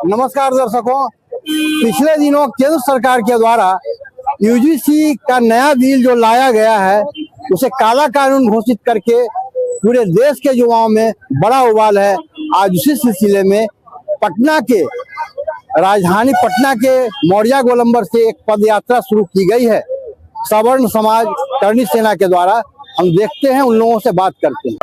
नमस्कार दर्शकों, पिछले दिनों केंद्र सरकार के द्वारा यूजीसी का नया बिल जो लाया गया है उसे काला कानून घोषित करके पूरे देश के युवाओं में बड़ा उबाल है। आज उसी सिलसिले में पटना के राजधानी पटना के मौर्या गोलंबर से एक पद यात्रा शुरू की गई है सवर्ण समाज करणी सेना के द्वारा। हम देखते हैं, उन लोगों से बात करते हैं।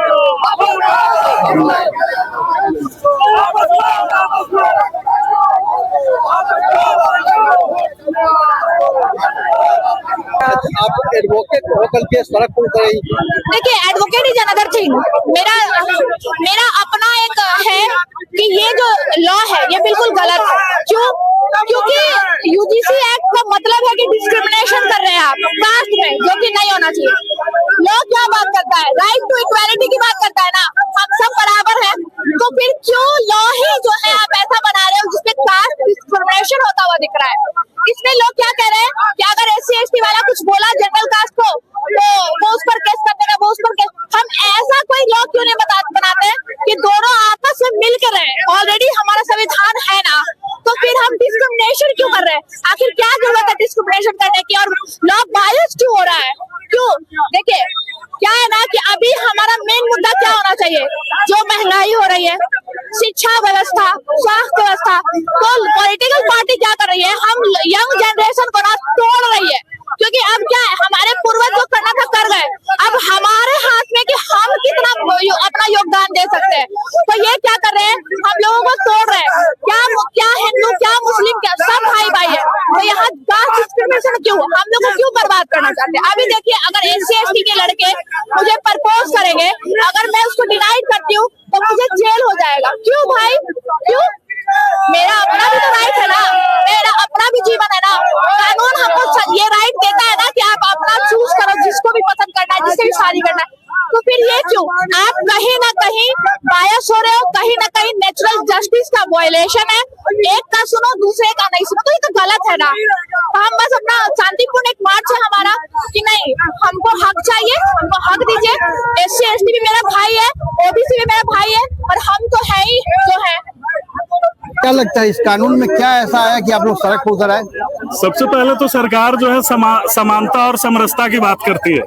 आप एडवोकेट होकर के सड़क पर उतरी। देखिए, एडवोकेट इज अनदर थिंग। मेरा अपना एक है कि ये जो लॉ है ये बिल्कुल गलत है। क्यों? क्योंकि यूजीसी एक्ट का मतलब है कि डिस्क्रिमिनेशन कर रहे हैं आप कास्ट में, जो कि नहीं होना चाहिए। लॉ क्या बात करता है? राइट टू इक्वालिटी की बात करता है ना, हम सब बराबर हैं। तो फिर क्यों लॉ ही जो है आप ऐसा बना रहे हो जिसमें कास्ट डिस्क्रिमिनेशन होता हुआ दिख रहा है? इसमें लोग क्या कह रहे हैं कि अगर SC/ST वाला कुछ बोला जनरल कास्ट को तो वो उस पर केस कर देगा, वो उस पर केस। हम ऐसा कोई लॉ क्यों नहीं बनाते कि दोनों आपस में मिल कर रहे? ऑलरेडी हमारा संविधान है ना, तो फिर हम डिस्क्रिमिनेशन क्यों कर रहे हैं? आखिर क्या जरूरत है डिस्क्रिमिनेशन करने की? और लॉ बायस क्यों हो रहा है? क्यों? देखिए, क्या है ना कि अभी हमारा मेन मुद्दा क्या होना चाहिए? जो महंगाई हो रही है, शिक्षा व्यवस्था, स्वास्थ्य व्यवस्था, तो पॉलिटिकल पार्टी क्या कर रही है? हम यंग जनरेशन को ना तोड़ रही है। क्योंकि अब क्या है, हमारे पूर्वज जो करना था कर गए, अब हमारे हाथ में कि हम कितना अपना योगदान दे सकते हैं। तो ये क्या कर रहे हैं, हम लोगों को तोड़ रहे हैं। क्या हिंदू, क्या मुस्लिम, क्या सब भाई भाई है। तो यहाँ कास्ट डिस्क्रिमिनेशन क्यों? हम लोग को क्यों बर्बाद करना चाहते हैं? अभी देखिए, अगर SC/ST के लड़के मुझे प्रपोज करेंगे, अगर मैं उसको डिनाइड करती हूँ तो मुझे जेल हो जाएगा। क्यों भाई? क्यों? मेरा अपना भी तो राइट है ना, मेरा अपना भी जीवन है ना। कानून हमको ये राइट देता है ना कि आप अपना चूज करो, जिसको भी पसंद करना है, जिससे भी शादी करना है। तो फिर ये क्यों? आप कहीं ना कहीं बायस हो रहे हो, कहीं ना कहीं नेचुरल जस्टिस का वायलेशन है। एक का सुनो, दूसरे का नहीं सुनो, तो ये तो गलत है ना। तो हम बस अपना शांतिपूर्ण एक मार्च है हमारा कि नहीं, हमको हक चाहिए, हमको हक दीजिए। SC/ST भी मेरा भाई है, OBC भी मेरा भाई है, और हम तो है ही जो है। क्या लगता है इस कानून में क्या ऐसा आया कि आप लोग सड़क पर उतर आए? सबसे पहले तो सरकार जो है समानता और समरसता की बात करती है।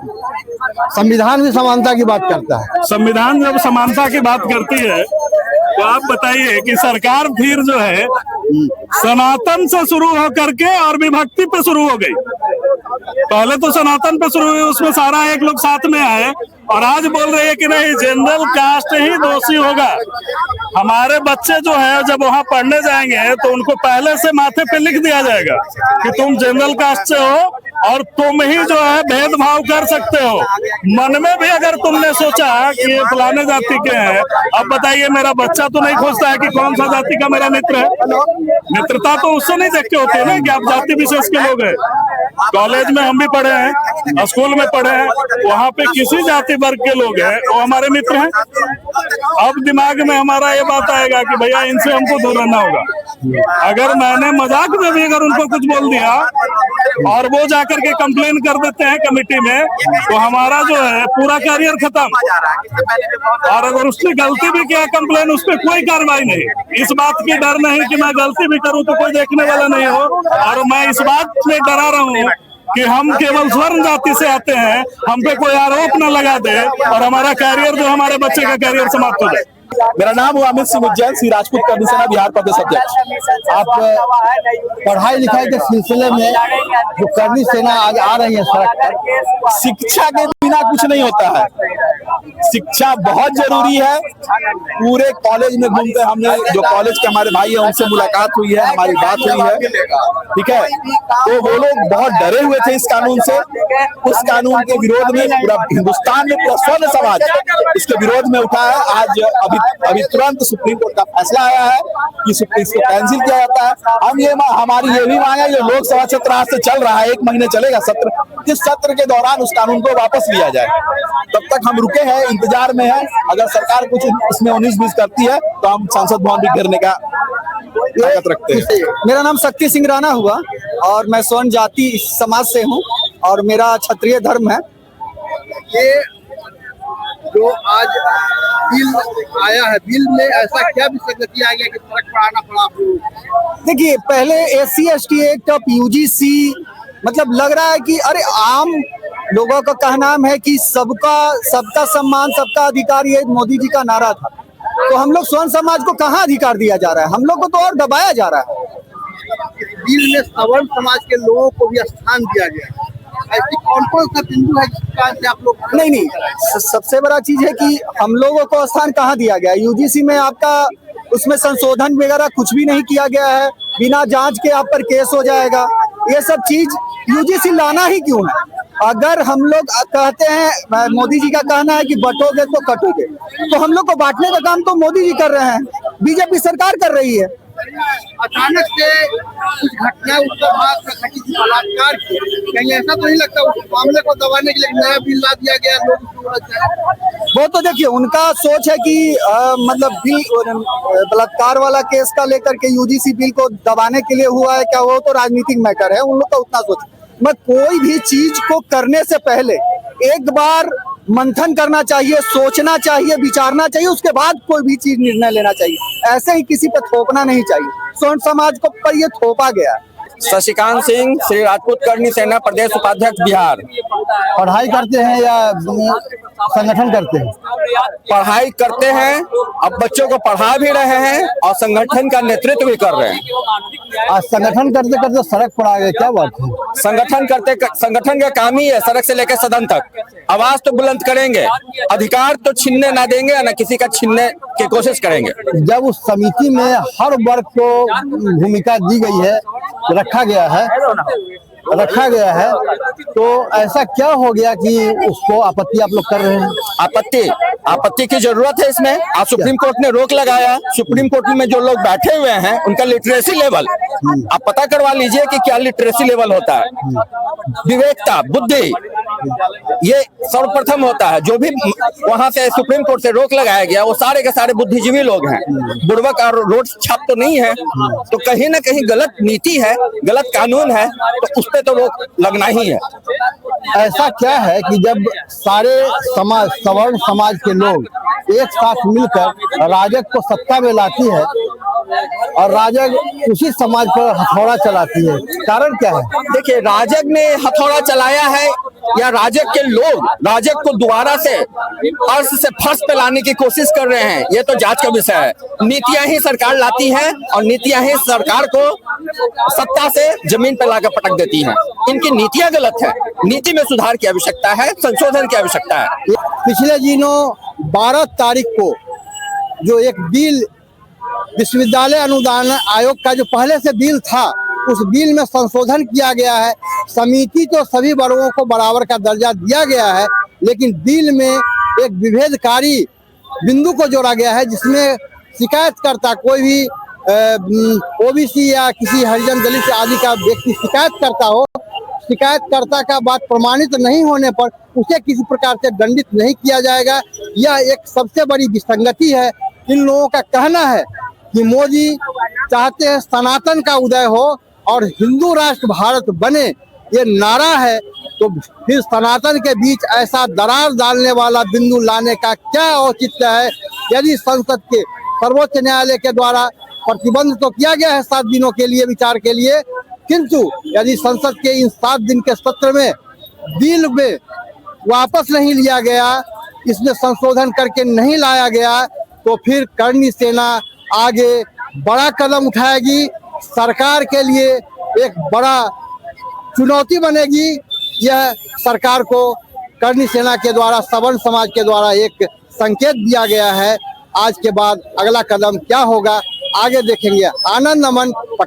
संविधान भी समानता की बात करता है। संविधान जब समानता की बात करती है तो आप बताइए कि सरकार फिर जो है सनातन से शुरू हो करके और विभक्ति पे शुरू हो गई। पहले तो सनातन पे शुरू हुई, उसमें सारा एक लोग साथ में आए, और आज बोल रहे हैं कि नहीं, जनरल कास्ट ही दोषी होगा। हमारे बच्चे जो है जब वहाँ पढ़ने जाएंगे तो उनको पहले से माथे पे लिख दिया जाएगा कि तुम जनरल कास्ट से हो और तुम ही जो है भेदभाव कर सकते हो। मन में भी अगर तुमने सोचा कि ये फलाने जाति के हैं, अब बताइए मेरा बच्चा तो नहीं खोजता है कि कौन सा जाति का मेरा मित्र है। मित्रता तो उससे नहीं देख के होती है ना कि आप जाति विशेष के लोग हैं। कॉलेज में हम भी पढ़े हैं, स्कूल में पढ़े हैं, वहाँ पे किसी जाति वर्ग के लोग हैं वो हमारे मित्र हैं। अब दिमाग में हमारा ये बात आएगा कि भैया इनसे हमको दूर रहना होगा। अगर मैंने मजाक में भी अगर उनको कुछ बोल दिया और वो जाकर के कंप्लेन कर देते हैं कमेटी में, तो हमारा जो है पूरा करियर खत्म। और अगर उसने गलती भी किया कंप्लेन, उस पर कोई कार्रवाई नहीं। इस बात की डर नहीं कि मैं गलती भी करूं तो कोई देखने वाला नहीं हो, और मैं इस बात में डरा रहा हूं कि हम केवल स्वर्ण जाति से आते हैं, हम पे कोई आरोप न लगा दे और हमारा कैरियर जो हमारे बच्चे का कैरियर समाप्त हो जाए। मेरा नाम हुआ अमित सिंह उज्जैन, श्री राजपूत करणी सेना बिहार प्रदेश अध्यक्ष। आप पढ़ाई लिखाई के सिलसिले में जो करणी सेना आज आ रही है सड़क पर, शिक्षा के बिना कुछ नहीं होता है। शिक्षा बहुत जरूरी है। पूरे कॉलेज में घूमते हमने, जो कॉलेज के हमारे भाई हैं उनसे मुलाकात हुई है, हमारी बात हुई है, ठीक है। तो वो लोग बहुत डरे हुए थे इस कानून से। उस कानून के विरोध में पूरा हिंदुस्तान में, पूरा स्वर्ण समाज इसके विरोध में उठा है। आज अभी तुरंत सुप्रीम कोर्ट का फैसला आया है कि इसको कैंसिल किया जाता है। हमारी ये भी मांग है, जो लोकसभा सत्र आज से चल रहा है, 1 महीने चलेगा सत्र, इस सत्र के दौरान उस कानून को वापस लिया जाए। तब तक हम रुके हैं, इंतजार में हैं। अगर सरकार कुछ इसमें 19-20 करती है तो हम संसद भवन भी घेरने का ताकत रखते हैं। मेरा नाम शक्ति सिंह राणा हुआ और मैं स्वर्ण जाति समाज से हूँ और मेरा क्षत्रिय धर्म है। ये जो आज बिल आया है, बिल में ऐसा क्या विसंगति आ गया कि फर्क पड़ाना पड़ा आपको? देखिए, पहले SC/ST एक्ट ऑफ UGC मतलब लग रहा है कि अरे आम लोगों का कहना है कि सबका सम्मान, सबका अधिकार, ये मोदी जी का नारा था। तो हम लोग स्वर्ण समाज को कहाँ अधिकार दिया जा रहा है? हम लोग को तो और दबाया जा रहा है। बिल में सवर्ण समाज के लोगों को भी स्थान दिया गया है। ऐसी कौन सा बिंदु है जिस कारण से आप लोग नहीं, सबसे बड़ा चीज है कि हम लोगों को स्थान कहाँ दिया गया है? UGC में आपका उसमें संशोधन वगैरह कुछ भी नहीं किया गया है। बिना जांच के आप पर केस हो जाएगा। ये सब चीज UGC लाना ही क्यों है? अगर हम लोग कहते हैं, मोदी जी का कहना है कि बंटोगे तो कटोगे, तो हम लोग को बांटने का काम तो मोदी जी कर रहे हैं, BJP सरकार कर रही है। अचानक से कुछ घटना उत्तर भारत में घटी थी बलात्कार की, कहीं ऐसा तो नहीं लगता उस मामले को दबाने के लिए नया बिल ला दिया गया? लोग वो तो देखिए उनका सोच है कि मतलब बिल बलात्कार वाला केस का लेकर के UGC बिल को दबाने के लिए हुआ है क्या? वो तो राजनीतिक मैटर है, उन लोग का उतना सोच। मैं कोई भी चीज को करने से पहले एक बार मंथन करना चाहिए, सोचना चाहिए, विचारना चाहिए, उसके बाद कोई भी चीज निर्णय लेना चाहिए। ऐसे ही किसी पे थोपना नहीं चाहिए। स्वर्ण समाज को पर ये थोपा गया। शशिकांत सिंह, श्री राजपूत करनी सेना प्रदेश उपाध्यक्ष बिहार। पढ़ाई करते हैं या संगठन करते हैं? पढ़ाई करते हैं, अब बच्चों को पढ़ा भी रहे हैं और संगठन का नेतृत्व भी कर रहे हैं। आज संगठन करते करते सड़क पर आ गए, क्या बात है? संगठन का काम ही है सड़क से लेकर सदन तक आवाज तो बुलंद करेंगे, अधिकार तो छीनने ना देंगे, ना किसी का छीनने की कोशिश करेंगे। जब उस समिति में हर वर्ग को भूमिका दी गई है, रखा गया है, तो ऐसा क्या हो गया कि उसको आपत्ति आप लोग कर रहे हैं? आपत्ति की जरूरत है इसमें। आज सुप्रीम कोर्ट ने रोक लगाया। सुप्रीम कोर्ट में जो लोग बैठे हुए हैं उनका लिटरेसी लेवल आप पता करवा लीजिए कि क्या लिटरेसी लेवल होता है। विवेकता, बुद्धि, ये सर्वप्रथम होता है। जो भी वहां से सुप्रीम कोर्ट से रोक लगाया गया वो सारे के सारे बुद्धिजीवी लोग हैं, बुड़बक और रोड छाप तो नहीं है। तो कहीं ना कहीं गलत नीति है, गलत कानून है, तो उस पे तो रोक लगना ही है। ऐसा क्या है कि जब सारे समाज, सवर्ण समाज के लोग एक साथ मिलकर राजग को सत्ता में लाती है और राजग उसी समाज पर हथौड़ा चलाती है, कारण क्या है? देखिए, राजग ने हथौड़ा चलाया है या राजग के लोग राजग को दोबारा से अर्श से फर्श पे लाने की कोशिश कर रहे हैं, ये तो जांच का विषय है। नीतियां ही सरकार लाती है और नीतियां ही सरकार को सत्ता से जमीन पे लाकर पटक देती हैं। इनकी नीतियां गलत है। नीति में सुधार की आवश्यकता है, संशोधन की आवश्यकता है। पिछले दिनों 12 तारीख को जो एक बिल विश्वविद्यालय अनुदान आयोग का जो पहले से बिल था, उस बिल में संशोधन किया गया है। समिति तो सभी वर्गों को बराबर का दर्जा दिया गया है, लेकिन बिल में एक विभेदकारी बिंदु को जोड़ा गया है, जिसमें शिकायतकर्ता कोई भी OBC या किसी हरिजन दलित आदि का व्यक्ति शिकायत करता हो, शिकायतकर्ता का बात प्रमाणित नहीं होने पर उसे किसी प्रकार से दंडित नहीं किया जाएगा। यह एक सबसे बड़ी विसंगति है। इन लोगों का कहना है कि मोदी चाहते हैं सनातन का उदय हो और हिंदू राष्ट्र भारत बने, ये नारा है। तो फिर सनातन के बीच ऐसा दरार डालने वाला बिंदु लाने का क्या औचित्य है? यदि संसद के सर्वोच्च न्यायालय के द्वारा प्रतिबंध तो किया गया है 7 दिनों के लिए विचार के लिए, किंतु यदि संसद के इन 7 दिन के सत्र में बिल में वापस नहीं लिया गया, इसमें संशोधन करके नहीं लाया गया, तो फिर करनी सेना आगे बड़ा कदम उठाएगी। सरकार के लिए एक बड़ा चुनौती बनेगी। यह सरकार को करनी सेना के द्वारा, सवर्ण समाज के द्वारा एक संकेत दिया गया है। आज के बाद अगला कदम क्या होगा, आगे देखेंगे। आनंद अमन, पटना।